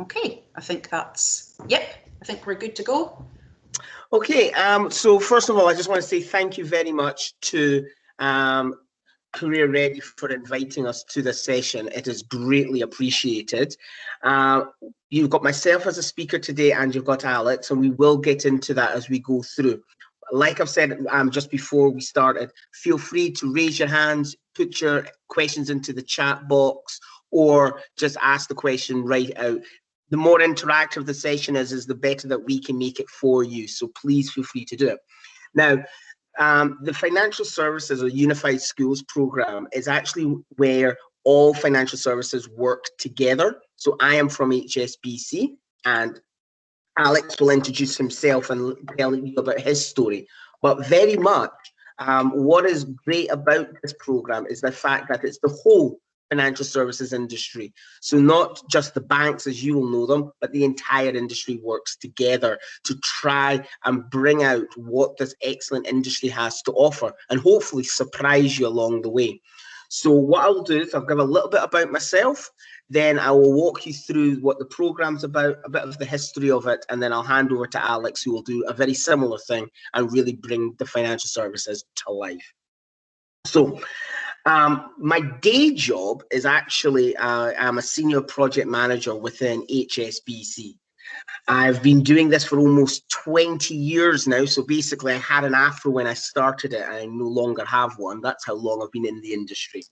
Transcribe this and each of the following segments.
Okay, I think that's, yep, I think we're good to go. Okay, so first of all, I just want to say thank you very much to Career Ready for inviting us to this session. It is greatly appreciated. You've got myself as a speaker today, and you've got Alex, and we will get into that as we go through. Like I've said just before we started, feel free to raise your hands, put your questions into the chat box, or just ask the question right out. The more interactive the session is the better that we can make it for you. So please feel free to do it. Now, the Financial Services or Unified Schools program is actually where all financial services work together. So I am from HSBC, and Alex will introduce himself and tell you about his story. But very much, what is great about this program is the fact that it's the whole financial services industry. So not just the banks as you will know them, but the entire industry works together to try and bring out what this excellent industry has to offer and hopefully surprise you along the way. So what I'll do is I'll give a little bit about myself, then I will walk you through what the program's about, a bit of the history of it, and then I'll hand over to Alex, who will do a very similar thing and really bring the financial services to life. So my day job is actually, I'm a senior project manager within HSBC. I've been doing this for almost 20 years now. So basically I had an afro when I started it. I no longer have one. That's how long I've been in the industry.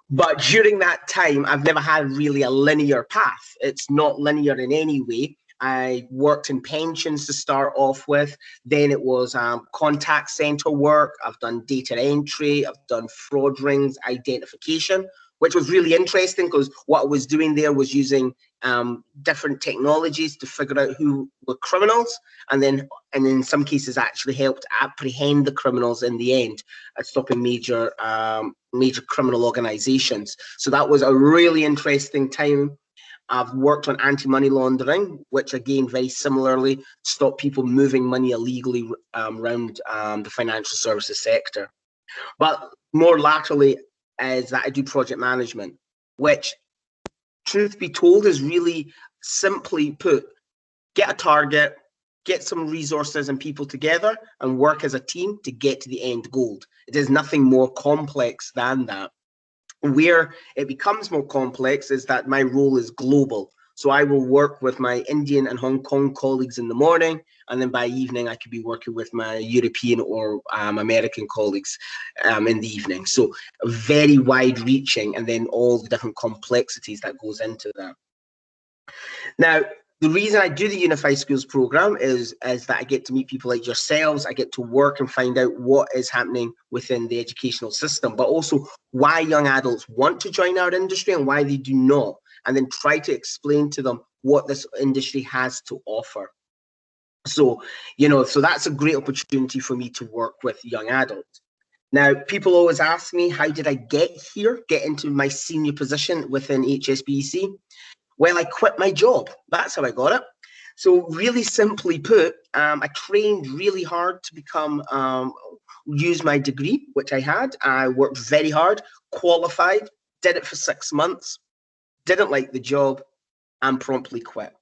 But during that time, I've never had really a linear path. It's not linear in any way. I worked in pensions to start off with. Then it was contact center work. I've done data entry. I've done fraud rings identification, which was really interesting because what I was doing there was using different technologies to figure out who were criminals, and then in some cases actually helped apprehend the criminals in the end, stopping major criminal organizations. So that was a really interesting time. I've worked on anti-money laundering, which again, very similarly, stop people moving money illegally around the financial services sector. But more laterally is that I do project management, which, truth be told, is really simply put, get a target, get some resources and people together and work as a team to get to the end goal. It is nothing more complex than that. Where it becomes more complex is that my role is global. So I will work with my Indian and Hong Kong colleagues in the morning, and then by evening I could be working with my European or American colleagues in the evening. So very wide reaching, and then all the different complexities that goes into that. Now, the reason I do the Unified Schools program is that I get to meet people like yourselves. I get to work and find out what is happening within the educational system, but also why young adults want to join our industry and why they do not, and then try to explain to them what this industry has to offer. So, so that's a great opportunity for me to work with young adults. Now, people always ask me, how did I get into my senior position within HSBC? Well, I quit my job. That's how I got it. So really simply put, I trained really hard to use my degree, which I had. I worked very hard, qualified, did it for 6 months, didn't like the job, and promptly quit.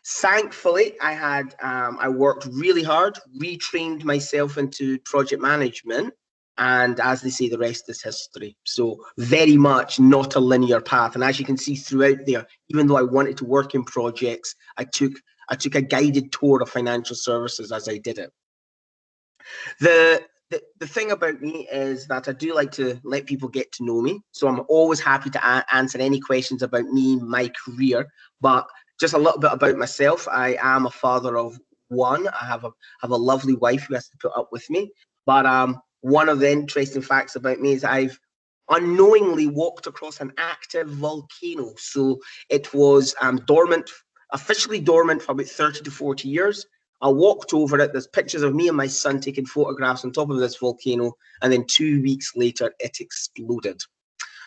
Thankfully, I worked really hard, retrained myself into project management, and as they say, the rest is history. So very much not a linear path. And as you can see throughout there, even though I wanted to work in projects, I took a guided tour of financial services as I did it. The thing about me is that I do like to let people get to know me. So I'm always happy to answer any questions about me, my career. But just a little bit about myself. I am a father of one. I have a lovely wife who has to put up with me. But one of the interesting facts about me is I've unknowingly walked across an active volcano. So it was officially dormant for about 30 to 40 years. I walked over it. There's pictures of me and my son taking photographs on top of this volcano. And then 2 weeks later, it exploded.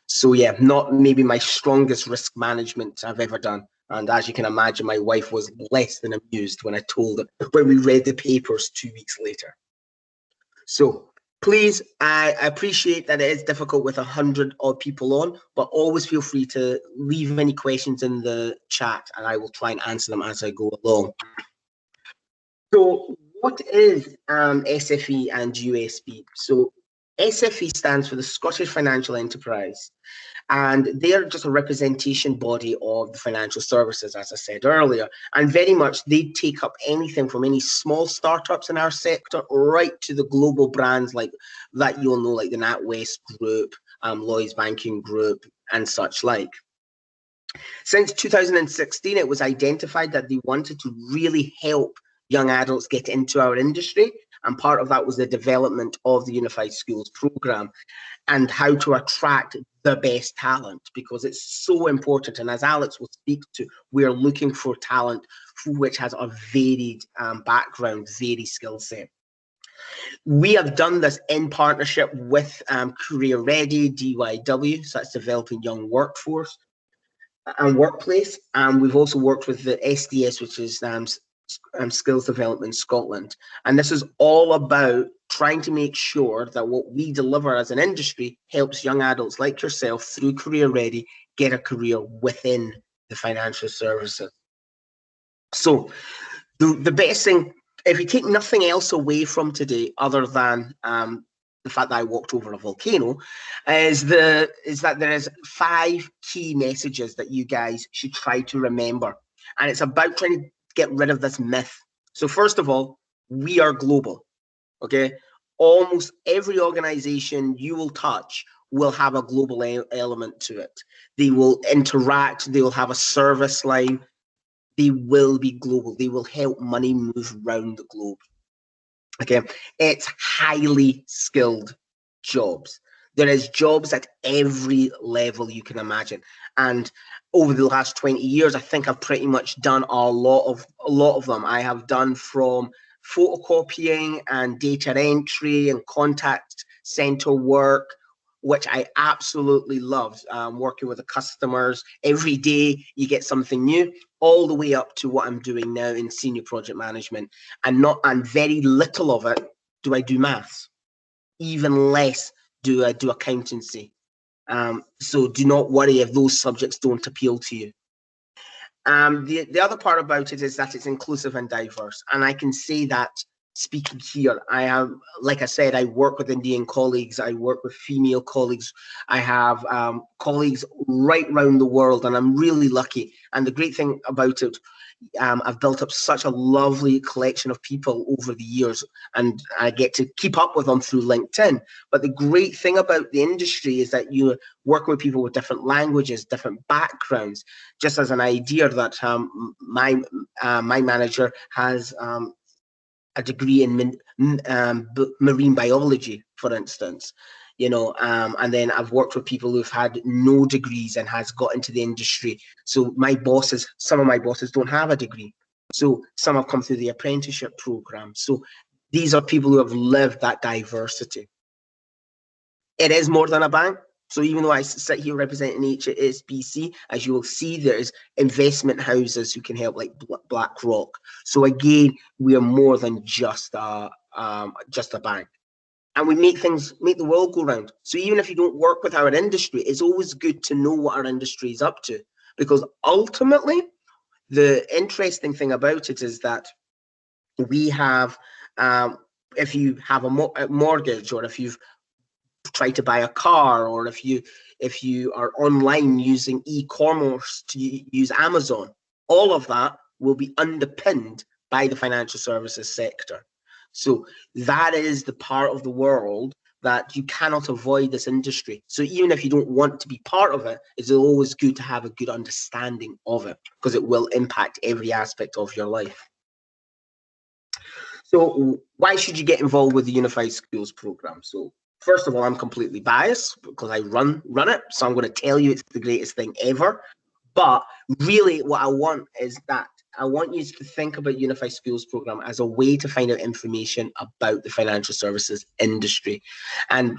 So yeah, not maybe my strongest risk management I've ever done. And as you can imagine, my wife was less than amused when we read the papers 2 weeks later. So Please, I appreciate that it is difficult with 100 odd people on, but always feel free to leave any questions in the chat and I will try and answer them as I go along. So what is SFE and USB? So SFE stands for the Scottish Financial Enterprise, and they're just a representation body of the financial services, as I said earlier. And very much they take up anything from any small startups in our sector right to the global brands like that you'll know, like the NatWest Group, Lloyds Banking Group, and such like. Since 2016, it was identified that they wanted to really help young adults get into our industry. And part of that was the development of the Unified Schools program and how to attract the best talent, because it's so important. And as Alex will speak to, we're looking for talent which has a varied background, varied skill set. We have done this in partnership with Career Ready, DYW, so that's Developing Young Workforce and Workplace. And we've also worked with the SDS, which is Skills Development Scotland. And this is all about trying to make sure that what we deliver as an industry helps young adults like yourself through Career Ready get a career within the financial services. So the best thing, if you take nothing else away from today other than the fact that I walked over a volcano, is that there is 5 key messages that you guys should try to remember. And it's about trying to get rid of this myth. So first of all, we are global, okay? Almost every organization you will touch will have a global element to it. They will interact, they will have a service line, they will be global. They will help money move around the globe. Okay, it's highly skilled jobs. There is jobs at every level you can imagine. And over the last 20 years, I think I've pretty much done a lot of them. I have done from photocopying and data entry and contact center work, which I absolutely loved, working with the customers. Every day you get something new, all the way up to what I'm doing now in senior project management. And very little of it do I do maths. Even less do I do accountancy. So do not worry if those subjects don't appeal to you. The other part about it is that it's inclusive and diverse. And I can say that speaking here, I have, like I said, I work with Indian colleagues, I work with female colleagues, I have colleagues right around the world, and I'm really lucky. And the great thing about it, I've built up such a lovely collection of people over the years, and I get to keep up with them through LinkedIn. But the great thing about the industry is that you work with people with different languages, different backgrounds. Just as an idea, that my manager has a degree in marine biology, for instance, you know, and then I've worked with people who've had no degrees and has got into the industry. So some of my bosses don't have a degree. So some have come through the apprenticeship program. So these are people who have lived that diversity. It is more than a bank. So even though I sit here representing HSBC, as you will see, there's investment houses who can help, like BlackRock. So again, we are more than just a bank, and we make the world go round. So even if you don't work with our industry, it's always good to know what our industry is up to, because ultimately, the interesting thing about it is that we have, if you have a mortgage, or if you've try to buy a car, or if you are online using e-commerce to use Amazon, all of that will be underpinned by the financial services sector. So that is the part of the world that you cannot avoid this industry. So even if you don't want to be part of it, it's always good to have a good understanding of it, because it will impact every aspect of your life. So why should you get involved with the Unified Schools program? So first of all, I'm completely biased because I run it. So I'm going to tell you it's the greatest thing ever. But really what I want is that I want you to think about Unified Schools program as a way to find out information about the financial services industry. And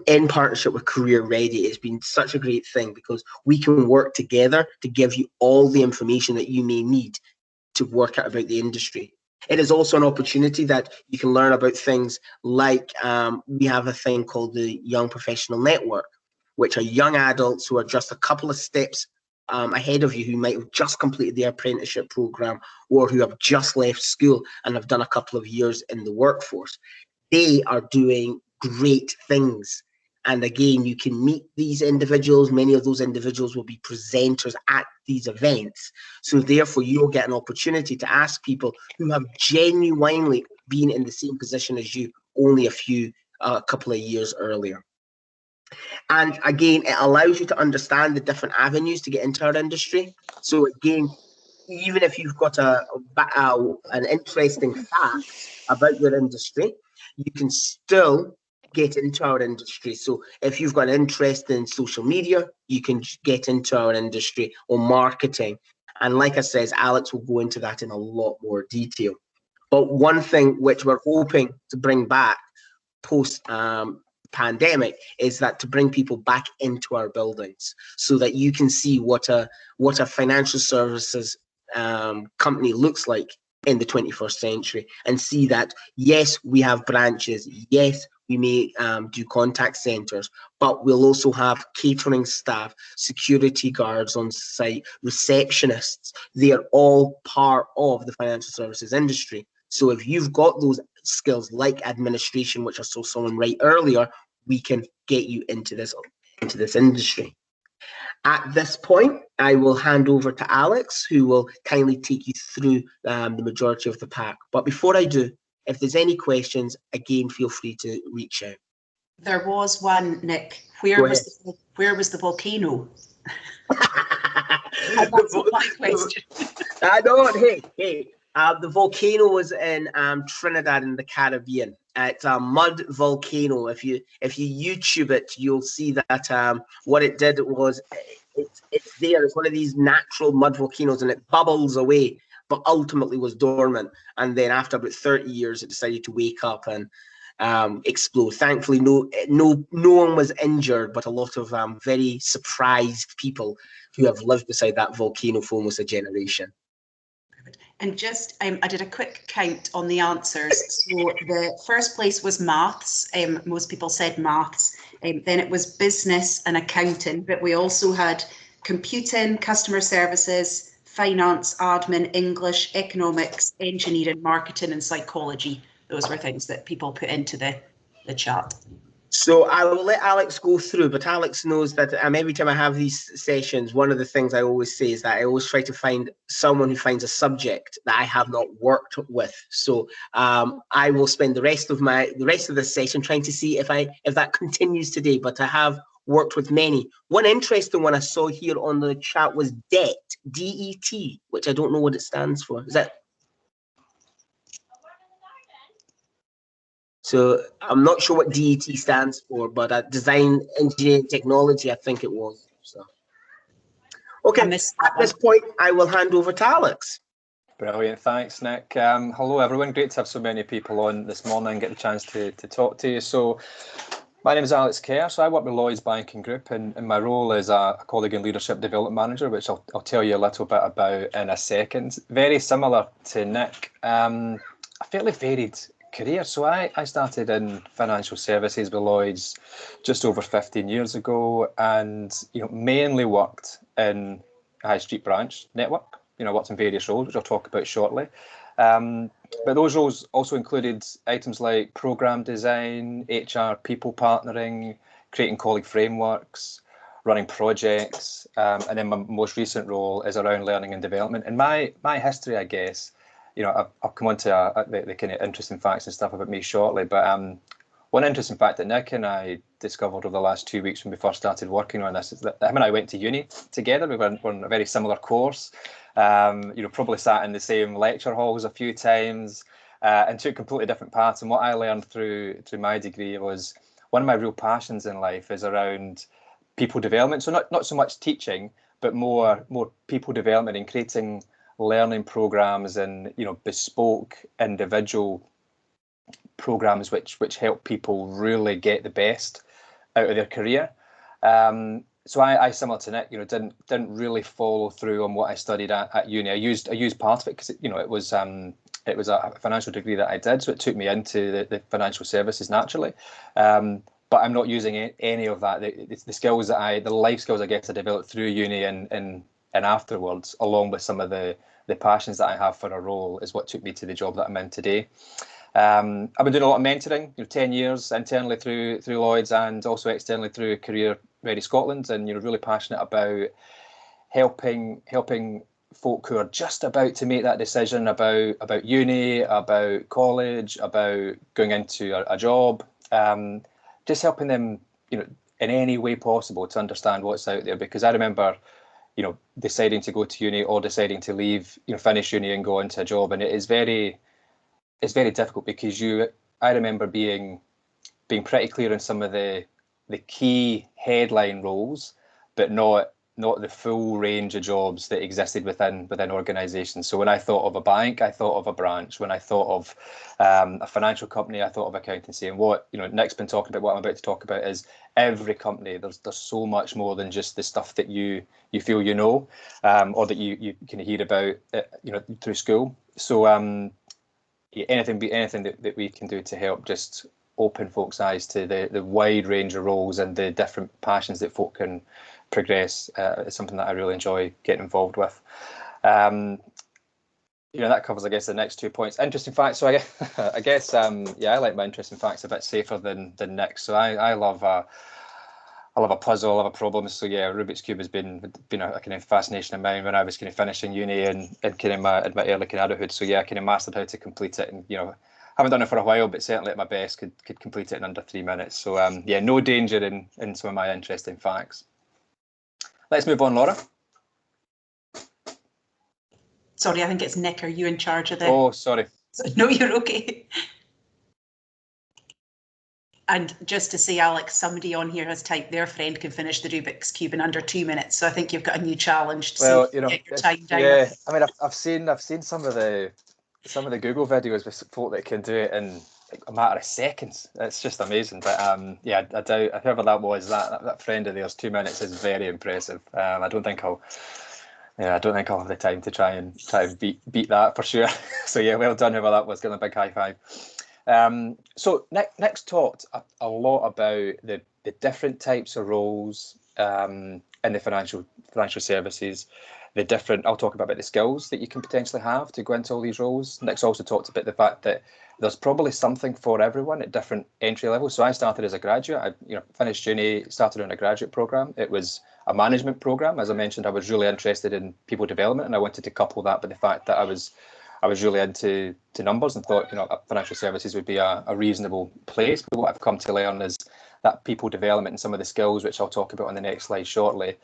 in partnership with Career Ready, it's been such a great thing, because we can work together to give you all the information that you may need to work out about the industry. It is also an opportunity that you can learn about things like we have a thing called the Young Professional Network, which are young adults who are just a couple of steps ahead of you, who might have just completed their apprenticeship program or who have just left school and have done a couple of years in the workforce. They are doing great things. And again, you can meet these individuals. Many of those individuals will be presenters at these events. So therefore, you'll get an opportunity to ask people who have genuinely been in the same position as you only a couple of years earlier. And again, it allows you to understand the different avenues to get into our industry. So again, even if you've got an interesting fact about your industry, you can still get into our industry. So if you've got an interest in social media, you can get into our industry, or marketing. And like I said, Alex will go into that in a lot more detail. But one thing which we're hoping to bring back post pandemic is that to bring people back into our buildings so that you can see what a financial services company looks like in the 21st century, and see that, yes, we have branches, yes, we may do contact centers, but we'll also have catering staff, security guards on site, receptionists. They are all part of the financial services industry. So if you've got those skills like administration, which I saw someone write earlier, we can get you into this industry. At this point, I will hand over to Alex, who will kindly take you through the majority of the pack. But before I do, if there's any questions, again, feel free to reach out. There was one, Nick. Where was the volcano? That's not my question. I know. Hey. The volcano was in Trinidad in the Caribbean. It's a mud volcano. If you YouTube it, you'll see that what it did was it's there. It's one of these natural mud volcanoes, and it bubbles away, but ultimately was dormant. And then after about 30 years, it decided to wake up and explode. Thankfully, no one was injured, but a lot of very surprised people who have lived beside that volcano for almost a generation. And just, I did a quick count on the answers. So the first place was maths. Most people said maths. Then it was business and accounting, but we also had computing, customer services, finance, admin, English, economics, engineering, marketing, and psychology. Those were things that people put into the chat. So I will let Alex go through, but Alex knows that every time I have these sessions, one of the things I always say is that I always try to find someone who finds a subject that I have not worked with. So I will spend the rest of this session trying to see if that continues today. But I have worked with many. One interesting one I saw here on the chat was DET, D-E-T, which I don't know what it stands for. Is that? So I'm not sure what DET stands for, but design, engineering, technology, I think it was. So, okay, at this point, I will hand over to Alex. Brilliant, thanks, Nick. Hello, everyone. Great to have so many people on this morning and get the chance to talk to you. So, my name is Alex Kerr. So I work with Lloyds Banking Group, and my role is a colleague and leadership development manager, which I'll tell you a little bit about in a second. Very similar to Nick, a fairly varied career. So I started in financial services with Lloyds just over 15 years ago, and mainly worked in a high street branch network. Worked in various roles, which I'll talk about shortly. But those roles also included items like program design, HR, people partnering, creating colleague frameworks, running projects, and then my most recent role is around learning and development. And my history, I guess, I'll come on to the kind of interesting facts and stuff about me shortly. But one interesting fact that Nick and I discovered over the last 2 weeks when we first started working on this is that him and I went to uni together. We were on a very similar course. Probably sat in the same lecture halls a few times and took completely different paths. And what I learned through my degree was one of my real passions in life is around people development. So not so much teaching, but more people development and creating learning programs and bespoke individual programs which help people really get the best out of their career. So I similar to Nick, didn't really follow through on what I studied at uni. I used part of it because it was it was a financial degree that I did, so it took me into the financial services naturally. But I'm not using any of that. The skills that the life skills I guess I developed through uni and afterwards, along with some of the passions that I have for a role, is what took me to the job that I'm in today. I've been doing a lot of mentoring, 10 years internally through Lloyds and also externally through Career Ready Scotland, and really passionate about helping folk who are just about to make that decision about uni, about college, about going into a job, just helping them, in any way possible to understand what's out there. Because I remember, deciding to go to uni or deciding to leave, finish uni and go into a job, and it's very difficult because I remember being pretty clear on some of the key headline roles, but not the full range of jobs that existed within organisations. So when I thought of a bank, I thought of a branch. When I thought of a financial company, I thought of accountancy. And what Nick's been talking about, what I'm about to talk about, is every company. There's so much more than just the stuff that you feel or that you can hear about through school. So anything that we can do to help just open folks' eyes to the wide range of roles and the different passions that folk can progress is something that I really enjoy getting involved with. That covers, I guess, the next 2 points. Interesting facts. So I guess I like my interesting facts a bit safer than Nick. So I love a puzzle, I love a problem. So yeah, Rubik's Cube has been a kind of fascination of mine when I was kind of finishing uni and kind of in my early kind of adulthood. So yeah, I kind of mastered how to complete it, and haven't done it for a while, but certainly at my best could complete it in under 3 minutes. So no danger in some of my interesting facts. Let's move on, Laura. Sorry, I think it's Nick. Are you in charge of this? Oh, sorry. No, you're okay. And just to say, Alex, somebody on here has typed their friend can finish the Rubik's Cube in under 2 minutes. So I think you've got a new challenge to get your time down. Yeah, I mean, I've seen some of the Google videos with folk that can do it in a matter of seconds. It's just amazing. But I doubt whoever that was, that friend of theirs, 2 minutes is very impressive. I don't think I'll have the time to try and beat that for sure. So yeah, well done whoever that was. Give them a big high five. So Nick's talked a lot about the different types of roles in the financial services. I'll talk about the skills that you can potentially have to go into all these roles. Nick's also talked about the fact that there's probably something for everyone at different entry levels. So I started as a graduate. I finished uni, started on a graduate program. It was a management program. As I mentioned, I was really interested in people development, and I wanted to couple that with the fact that I was really into numbers and thought financial services would be a reasonable place. But what I've come to learn is that people development and some of the skills, which I'll talk about on the next slide shortly,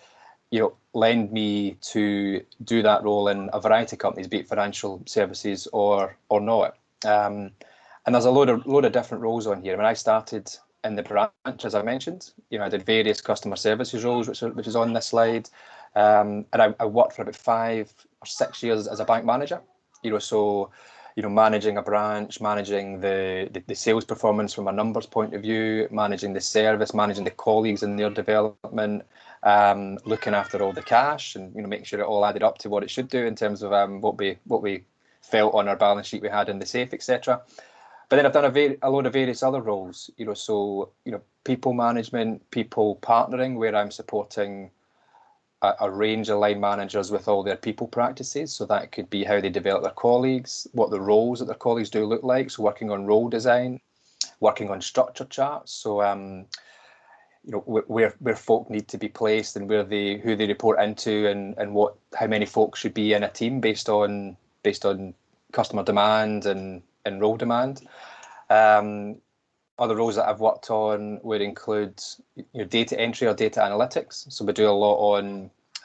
lend me to do that role in a variety of companies, be it financial services or not. And there's a load of different roles on here. When I started in the branch, as I mentioned, I did various customer services roles, which is on this slide. And I worked for about 5 or 6 years as a bank manager. Managing a branch, managing the sales performance from a numbers point of view, managing the service, managing the colleagues in their development, looking after all the cash and making sure it all added up to what it should do in terms of what we felt on our balance sheet we had in the safe, etc. But then I've done a load of various other roles, people management, people partnering, where I'm supporting a range of line managers with all their people practices. So that could be how they develop their colleagues, what the roles that their colleagues do look like. So working on role design, working on structure charts. So where folk need to be placed and who they report into and how many folk should be in a team based on customer demand and role demand. Other roles that I've worked on would include data entry or data analytics. So we do a lot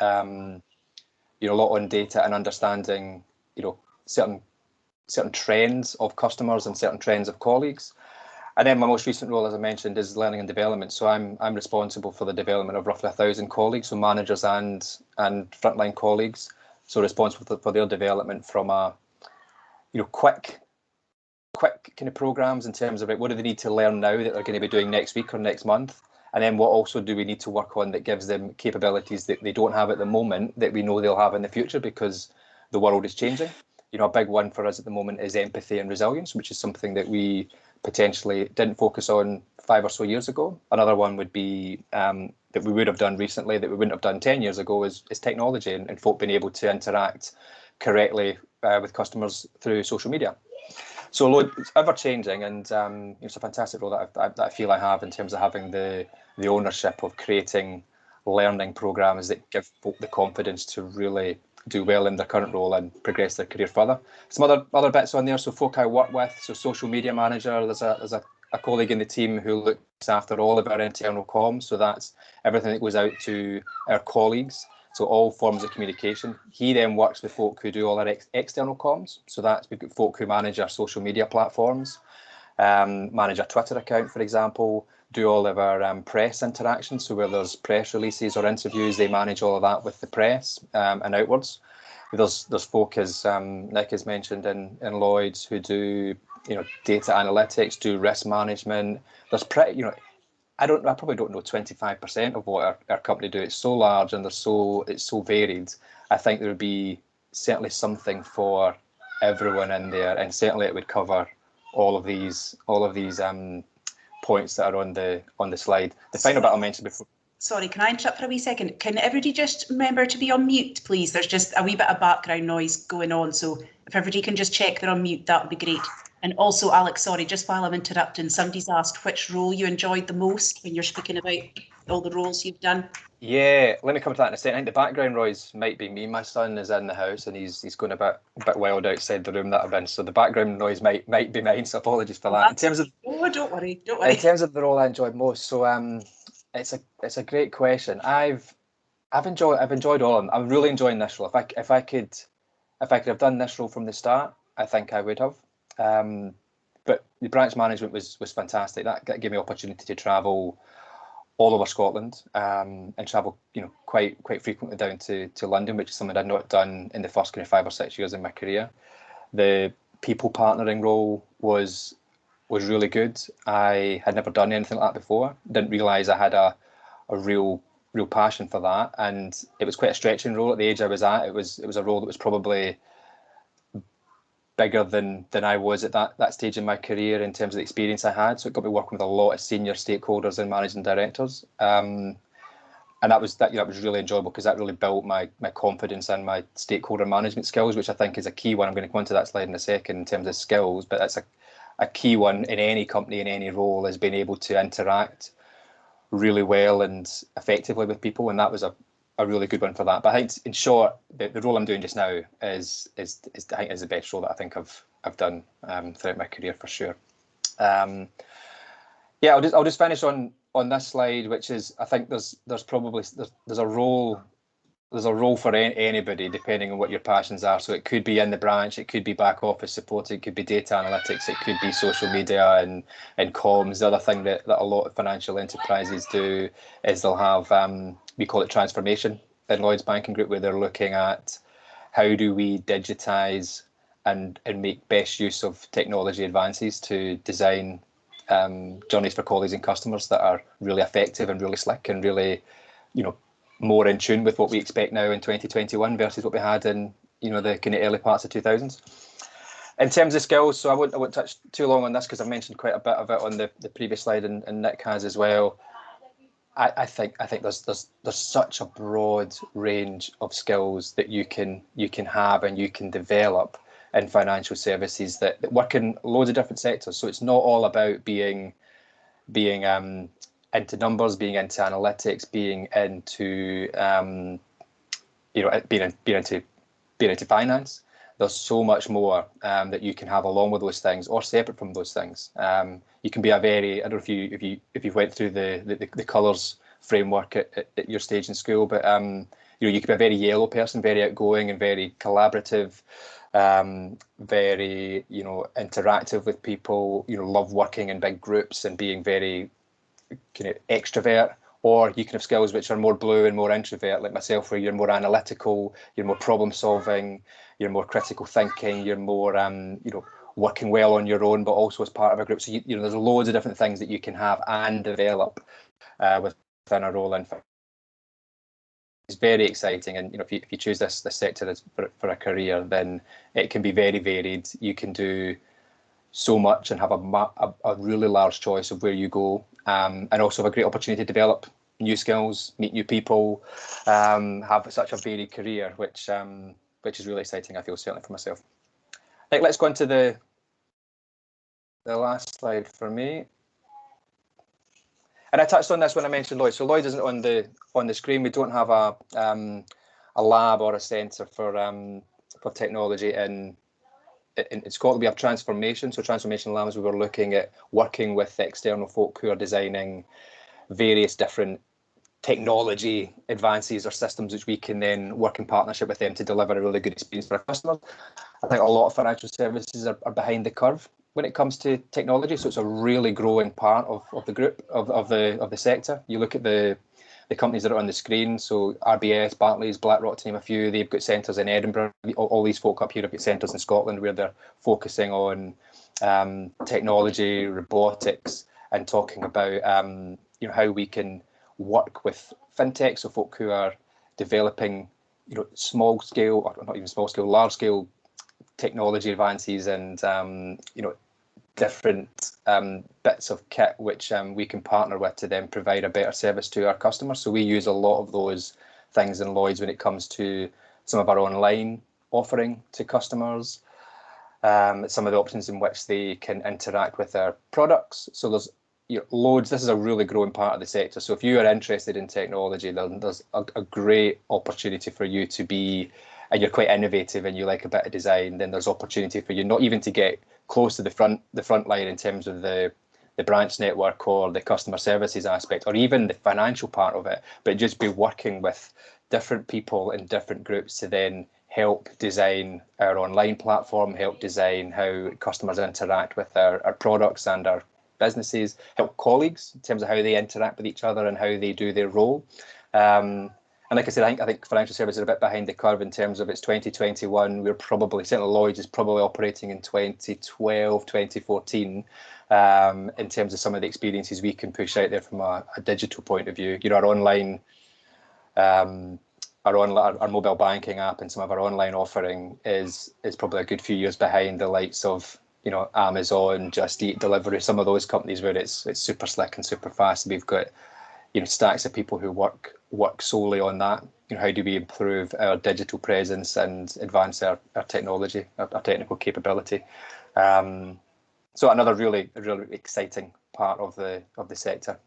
on data and understanding certain trends of customers and certain trends of colleagues. And then my most recent role, as I mentioned, is learning and development. So I'm responsible for the development of roughly 1,000 colleagues, so managers and frontline colleagues. So responsible for their development from a quick kind of programs in terms of what do they need to learn now that they're going to be doing next week or next month, and then what also do we need to work on that gives them capabilities that they don't have at the moment that we know they'll have in the future because the world is changing. a big one for us at the moment is empathy and resilience, which is something that we potentially didn't focus on 5 or so years ago. Another one would be that we would have done recently that we wouldn't have done 10 years ago is technology and folk being able to interact correctly with customers through social media. So it's ever changing, and it's a fantastic role that I feel I have in terms of having the ownership of creating learning programs that give folk the confidence to really do well in their current role and progress their career further. Some other bits on there. So folk I work with, so social media manager, there's a colleague in the team who looks after all of our internal comms. So that's everything that goes out to our colleagues. So all forms of communication. He then works with folk who do all our external comms. So we've got folk who manage our social media platforms, manage our Twitter account, for example, do all of our press interactions. So where there's press releases or interviews, they manage all of that with the press and outwards. There's folk, as Nick has mentioned, in Lloyds who do data analytics, do risk management. There's I probably don't know 25% of what our company do. It's so large and it's so varied. I think there would be certainly something for everyone in there, and certainly it would cover all of these points that are on the slide. The final bit I'll mention before. Sorry, can I interrupt for a wee second? Can everybody just remember to be on mute, please? There's just a wee bit of background noise going on, so if everybody can just check they're on mute, that would be great. And also, Alex, sorry, just while I'm interrupting, somebody's asked which role you enjoyed the most when you're speaking about all the roles you've done. Yeah, let me come to that in a second. I think the background noise might be me. My son is in the house and he's going a bit wild outside the room that I'm in, so the background noise might be mine. So apologies for that. In terms of don't worry. In terms of the role I enjoyed most, so it's a great question. I've enjoyed all of them. I'm really enjoying this role. If I could have done this role from the start, I think I would have. But the branch management was fantastic. That gave me opportunity to travel all over Scotland and travel quite frequently down to London, which is something I'd not done in the first kind of 5 or 6 years in my career. The people partnering role was really good. I had never done anything like that before. Didn't realise I had a real passion for that, and it was quite a stretching role at the age I was at. It was a role that was probably bigger than I was at that stage in my career in terms of the experience I had. So it got me working with a lot of senior stakeholders and managing directors. And that was really enjoyable because that really built my confidence and my stakeholder management skills, which I think is a key one. I'm going to come on to that slide in a second in terms of skills, but that's a key one in any company, in any role, is being able to interact really well and effectively with people. And that was a really good one for that. But I think, in short, the role I'm doing just now is I think is the best role that I think I've done throughout my career for sure. I'll just finish on this slide, which is I think there's a role for anybody depending on what your passions are. So it could be in the branch, it could be back office support, it could be data analytics, it could be social media and comms. The other thing that a lot of financial enterprises do is they'll have we call it transformation in Lloyds Banking Group, where they're looking at how do we digitize and make best use of technology advances to design journeys for colleagues and customers that are really effective and really slick and really, more in tune with what we expect now in 2021 versus what we had in, the kind of early parts of 2000s. In terms of skills, so I won't touch too long on this because I mentioned quite a bit of it on the previous slide, and Nick has as well. I think there's such a broad range of skills that you can have and you can develop in financial services that work in loads of different sectors. So it's not all about being into numbers, being into analytics, being into being into finance. There's so much more that you can have along with those things or separate from those things. You can be I don't know if you went through the colours framework at your stage in school, but you could be a very yellow person, very outgoing and very collaborative, very interactive with people. Love working in big groups and being very kind of extrovert. Or you can have skills which are more blue and more introvert, like myself, where you're more analytical, you're more problem solving, you're more critical thinking, you're more working well on your own, but also as part of a group. So there's loads of different things that you can have and develop within a role in very exciting. And if you choose this sector as for a career, then it can be very varied. You can do so much and have a really large choice of where you go, and also have a great opportunity to develop new skills, meet new people, have such a varied career, which is really exciting, I feel, certainly for myself. Right, let's go into the last slide for me. And I touched on this when I mentioned Lloyd. So Lloyd isn't on the screen. We don't have a lab or a centre for technology in Scotland. We have transformation. So transformation labs, we were looking at working with external folk who are designing various different technology advances or systems which we can then work in partnership with them to deliver a really good experience for our customers. I think a lot of financial services are behind the curve when it comes to technology, so it's a really growing part of the group of the sector. You look at the companies that are on the screen, so RBS, Barclays, BlackRock, to name a few, they've got centres in Edinburgh. All these folk up here have got centres in Scotland where they're focusing on technology, robotics, and talking about how we can work with fintech, so folk who are developing small scale, or not even small scale, large scale technology advances and different bits of kit which we can partner with to then provide a better service to our customers. So we use a lot of those things in Lloyds when it comes to some of our online offering to customers, some of the options in which they can interact with our products. So there's loads. This is a really growing part of the sector. So if you are interested in technology, there's a great opportunity for you to be, and you're quite innovative and you like a bit of design, then there's opportunity for you not even to get close to the front line in terms of the branch network or the customer services aspect or even the financial part of it, but just be working with different people in different groups to then help design our online platform, help design how customers interact with our products and our businesses, help colleagues in terms of how they interact with each other and how they do their role. And like I said, I think financial services are a bit behind the curve in terms of it's 2021. We're probably, certainly Lloyds is probably operating in 2012, 2014, in terms of some of the experiences we can push out there from a digital point of view. Our online, our mobile banking app and some of our online offering is probably a good few years behind the likes of Amazon, Just Eat, Delivery, some of those companies where it's super slick and super fast. We've got stacks of people who work solely on that. How do we improve our digital presence and advance our technology, our technical capability? So another really exciting part of the sector.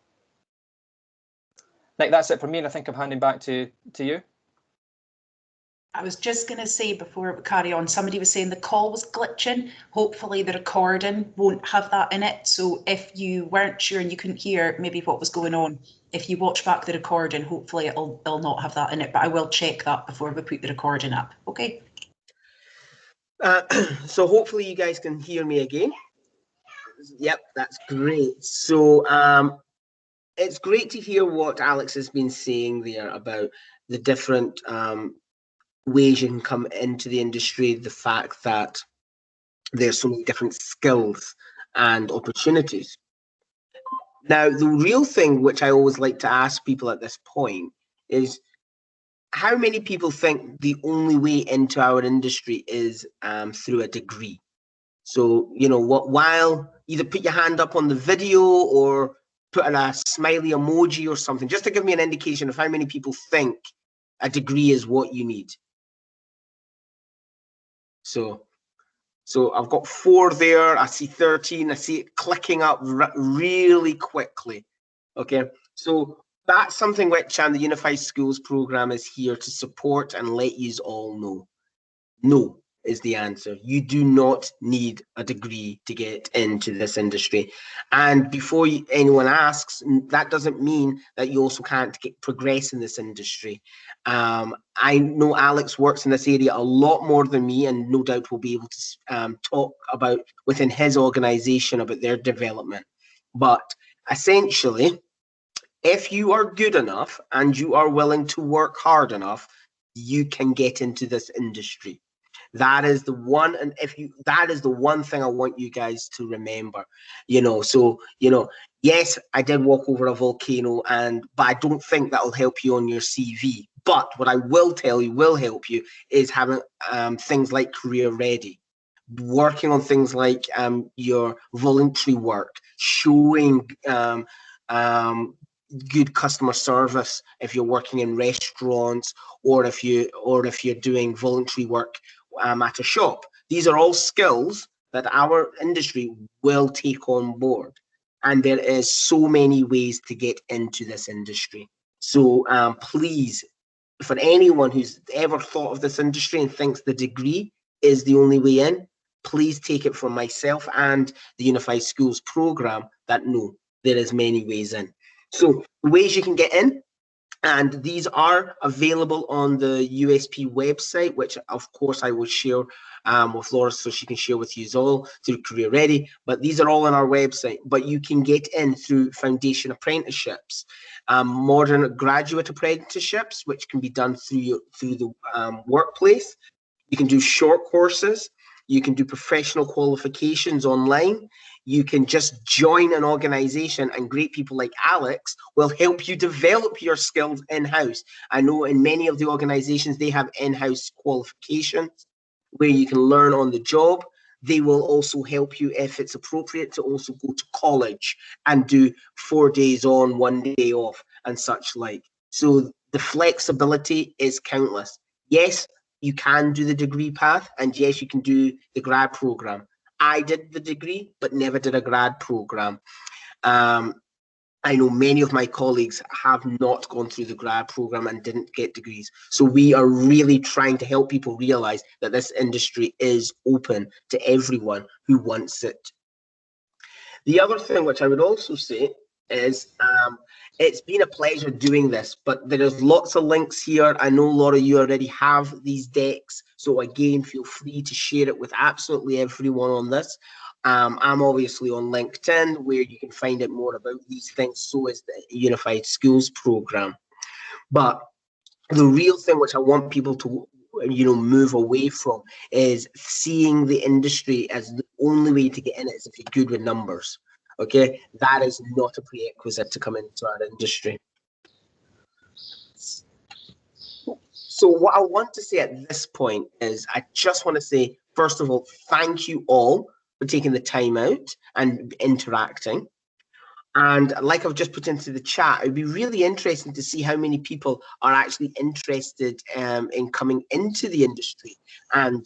Nick, that's it for me, and I think I'm handing back to you. I was just going to say before we carry on, somebody was saying the call was glitching. Hopefully the recording won't have that in it. So if you weren't sure and you couldn't hear maybe what was going on, if you watch back the recording, hopefully it'll not have that in it. But I will check that before we put the recording up. Okay. So hopefully you guys can hear me again. Yep, that's great. So it's great to hear what Alex has been saying there about the different ways you can come into the industry, the fact that there's so many different skills and opportunities. Now, the real thing which I always like to ask people at this point is how many people think the only way into our industry is through a degree? So, while either put your hand up on the video or put in a smiley emoji or something, just to give me an indication of how many people think a degree is what you need. So I've got 4 there. I see 13. I see it clicking up really quickly. Okay, so that's something which the Unified Schools program is here to support and let you all know. No is the answer. You do not need a degree to get into this industry. And before anyone asks, that doesn't mean that you also can't progress in this industry. I know Alex works in this area a lot more than me, and no doubt will be able to talk about within his organization about their development. But essentially, if you are good enough and you are willing to work hard enough, you can get into this industry. That is the one, and that is the one thing I want you guys to remember. So yes, I did walk over a volcano, but I don't think that will help you on your CV. But what I will tell you will help you is having things like Career Ready, working on things like your voluntary work, showing good customer service if you're working in restaurants, or if you're doing voluntary work at a shop. These are all skills that our industry will take on board, and there is so many ways to get into this industry. So please, for anyone who's ever thought of this industry and thinks the degree is the only way in, please take it from myself and the Unified Schools program that no, there is many ways in. So ways you can get in, and these are available on the USP website, which of course I will share with Laura so she can share with you all through Career Ready. But these are all on our website. But you can get in through foundation apprenticeships, modern graduate apprenticeships, which can be done through the workplace. You can do short courses. You can do professional qualifications online. You can just join an organization, and great people like Alex will help you develop your skills in-house. I know in many of the organizations, they have in-house qualifications where you can learn on the job. They will also help you, if it's appropriate, to also go to college and do 4 days on, 1 day off and such like. So the flexibility is countless. Yes, you can do the degree path, and yes, you can do the grad program. I did the degree, but never did a grad program. I know many of my colleagues have not gone through the grad program and didn't get degrees. So we are really trying to help people realize that this industry is open to everyone who wants it. The other thing which I would also say is it's been a pleasure doing this, but there is lots of links here. I know, Laura, you already have these decks. So again, feel free to share it with absolutely everyone on this. I'm obviously on LinkedIn, where you can find out more about these things. So is the Unified Schools program. But the real thing which I want people to move away from is seeing the industry as the only way to get in it is if you're good with numbers. Okay, that is not a prerequisite to come into our industry. So what I want to say at this point is I just want to say, first of all, thank you all for taking the time out and interacting. And like I've just put into the chat, it'd be really interesting to see how many people are actually interested in coming into the industry, and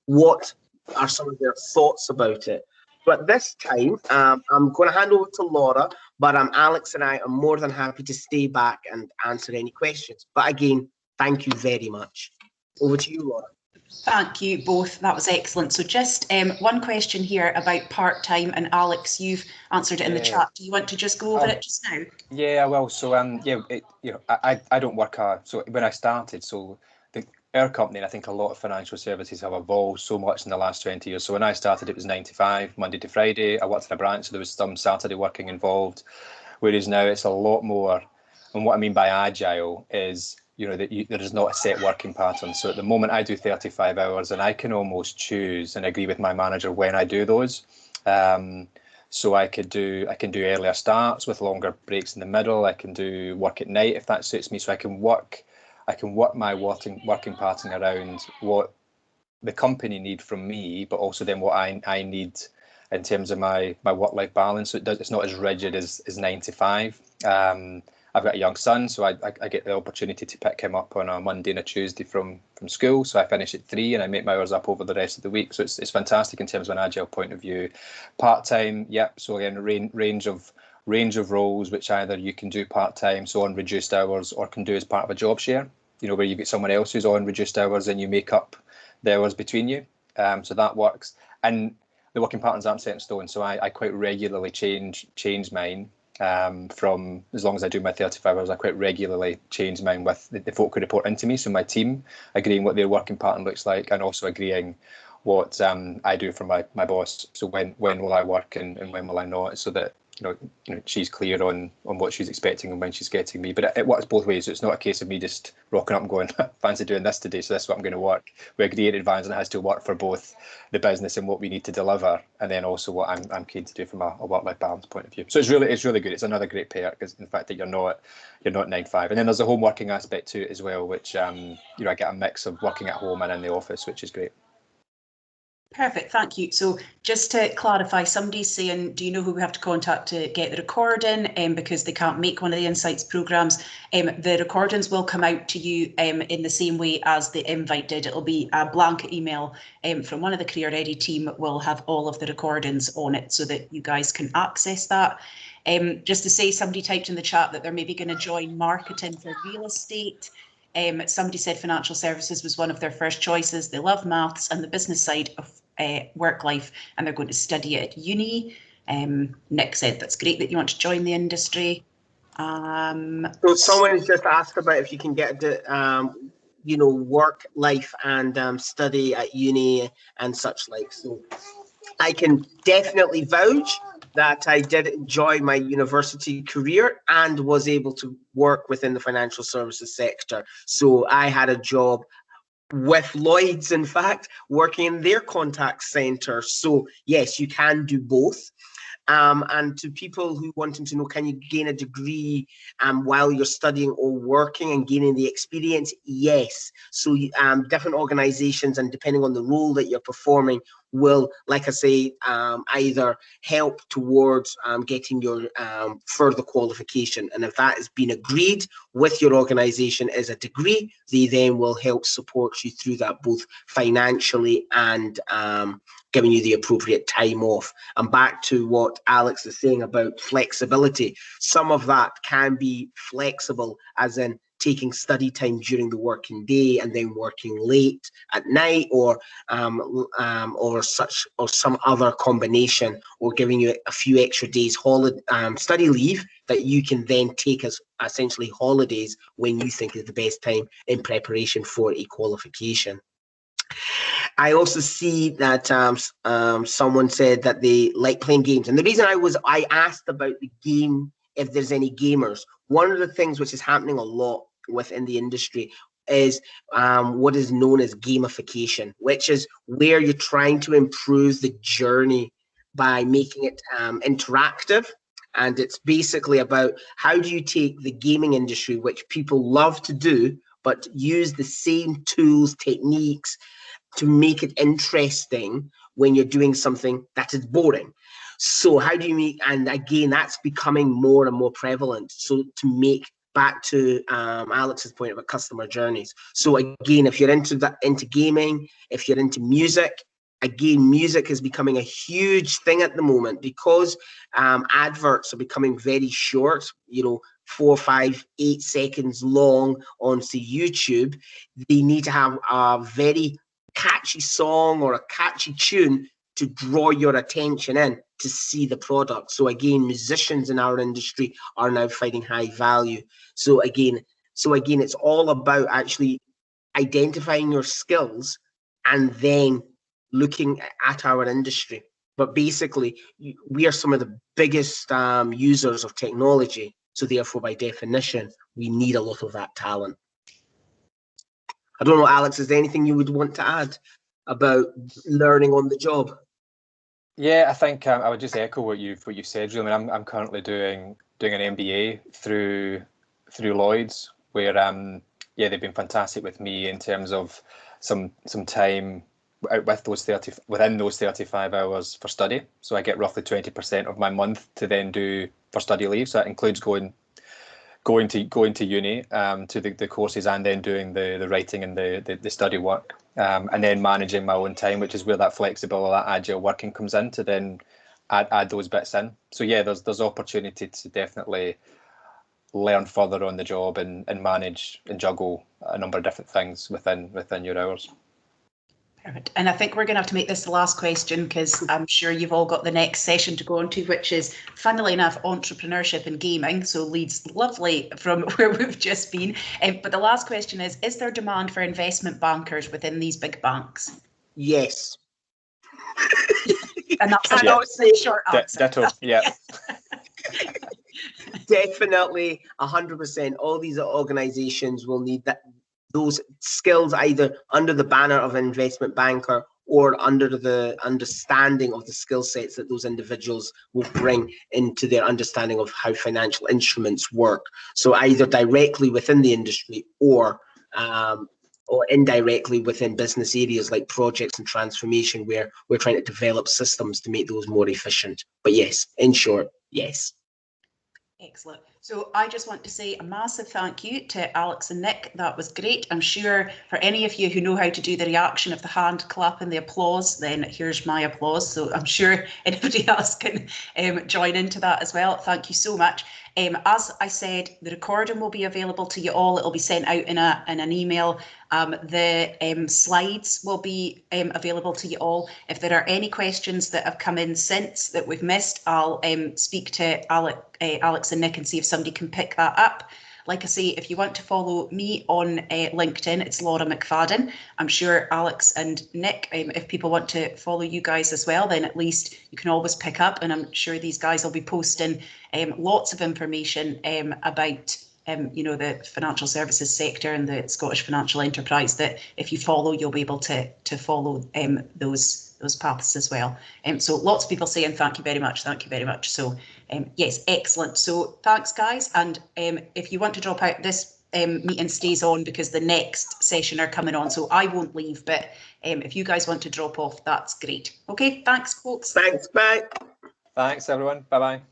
what are some of their thoughts about it. But this time, I'm going to hand over to Laura, but Alex and I are more than happy to stay back and answer any questions. But again, thank you very much. Over to you, Laura. Thank you both. That was excellent. So just one question here about part-time, and Alex, you've answered it in the chat. Do you want to just go over it just now? Yeah, well, so I don't work so when I started, so our company, and I think a lot of financial services have evolved so much in the last 20 years. So when I started, it was 9 to 5, Monday to Friday. I worked in a branch, so there was some Saturday working involved. Whereas now it's a lot more, and what I mean by agile is, there is not a set working pattern. So at the moment I do 35 hours, and I can almost choose and agree with my manager when I do those. So I can do earlier starts with longer breaks in the middle. I can do work at night if that suits me. So I can work my working pattern around what the company need from me, but also then what I need in terms of my work-life balance. So it's not as rigid as 9 to 5. I've got a young son, so I get the opportunity to pick him up on a Monday and a Tuesday from school. So I finish at 3 and I make my hours up over the rest of the week. So it's fantastic in terms of an agile point of view. Part-time, yep. So again, range of roles, which either you can do part-time, so on reduced hours, or can do as part of a job share, where you get someone else who's on reduced hours and you make up the hours between you. So that works. And the working patterns aren't set in stone. So I quite regularly change mine. From as long as I do my 35 hours, I quite regularly change mine with the folk who report into me. So my team, agreeing what their working pattern looks like, and also agreeing what I do for my boss. So when will I work and when will I not, so that she's clear on what she's expecting and when she's getting me. But it works both ways. So it's not a case of me just rocking up and going, fancy doing this today, so this is what I'm going to work. We agree in advance, and it has to work for both the business and what we need to deliver, and then also what I'm keen to do from a work-life balance point of view. So it's really good. It's another great perk, because in fact that you're not 9-to-5. And then there's a home working aspect to it as well, which I get a mix of working at home and in the office, which is great. Perfect, thank you. So just to clarify, somebody's saying, do you know who we have to contact to get the recording? Because they can't make one of the Insights programmes. The recordings will come out to you in the same way as the invite did. It'll be a blank email from one of the Career Ready team. Will have all of the recordings on it so that you guys can access that. Just to say, somebody typed in the chat that they're maybe going to join marketing for real estate. Somebody said financial services was one of their first choices. They love maths and the business side of work life, and they're going to study it at uni. Nick said that's great that you want to join the industry. So someone has just asked about if you can get the work life and study at uni and such like. So I can definitely vouch that I did enjoy my university career and was able to work within the financial services sector. So I had a job with Lloyd's, in fact, working in their contact center. So yes, you can do both. And to people who wanting to know, can you gain a degree while you're studying or working and gaining the experience? Yes. So different organizations, and depending on the role that you're performing, will, like I say, either help towards getting your further qualification. And if that has been agreed with your organization as a degree, they then will help support you through that, both financially and giving you the appropriate time off. And back to what Alex is saying about flexibility, some of that can be flexible, as in taking study time during the working day and then working late at night, or some other combination, or giving you a few extra days study leave that you can then take as essentially holidays when you think is the best time in preparation for a qualification. I also see that someone said that they like playing games, and the reason I asked about the game, if there's any gamers, one of the things which is happening a lot within the industry is what is known as gamification, which is where you're trying to improve the journey by making it interactive. And it's basically about how do you take the gaming industry, which people love to do, but use the same tools, techniques to make it interesting when you're doing something that is boring. So how do you make, and again, that's becoming more and more prevalent. So to make, back to Alex's point about customer journeys. So again, if you're into gaming, if you're into music, again, music is becoming a huge thing at the moment, because adverts are becoming very short, 4, 5, 8 seconds long on, say, YouTube. They need to have a very catchy song or a catchy tune to draw your attention in to see the product. So again, musicians in our industry are now finding high value. So again, it's all about actually identifying your skills and then looking at our industry. But basically, we are some of the biggest users of technology. So therefore, by definition, we need a lot of that talent. I don't know, Alex, is there anything you would want to add about learning on the job? Yeah, I think I would just echo what you said. Really, I'm currently doing an MBA through Lloyd's, where they've been fantastic with me in terms of some time out within those 35 hours for study. So I get roughly 20% of my month to then do for study leave. So that includes going to uni, to the courses, and then doing the writing and the study work, and then managing my own time, which is where that flexible, that agile working comes in, to then add those bits in. So yeah, there's opportunity to definitely learn further on the job and manage and juggle a number of different things within your hours. Perfect. And I think we're going to have to make this the last question, because I'm sure you've all got the next session to go on to, which is, funnily enough, entrepreneurship and gaming. So leads lovely from where we've just been. But the last question is there demand for investment bankers within these big banks? Yes. And that's a short answer. Ditto, yeah. Definitely 100%. All these organizations will need those skills either under the banner of an investment banker or under the understanding of the skill sets that those individuals will bring into their understanding of how financial instruments work. So either directly within the industry or indirectly within business areas like projects and transformation, where we're trying to develop systems to make those more efficient. But yes, in short, yes. Excellent. So I just want to say a massive thank you to Alex and Nick. That was great. I'm sure for any of you who know how to do the reaction of the hand clap and the applause, then here's my applause. So I'm sure anybody else can join into that as well. Thank you so much. As I said, the recording will be available to you all. It'll be sent out in an email. The slides will be available to you all. If there are any questions that have come in since that we've missed, I'll speak to Alex and Nick and see if somebody can pick that up. Like I say, if you want to follow me on LinkedIn, it's Laura McFadden. I'm sure Alex and Nick, if people want to follow you guys as well, then at least you can always pick up. And I'm sure these guys will be posting lots of information about the financial services sector and the Scottish financial enterprise, that if you follow, you'll be able to follow those paths as well. So lots of people saying thank you very much. So yes, excellent. So thanks, guys. And if you want to drop out, this meeting stays on because the next session are coming on. So I won't leave, but if you guys want to drop off, that's great. Okay, thanks, folks. Thanks, bye. Thanks, everyone. Bye-bye.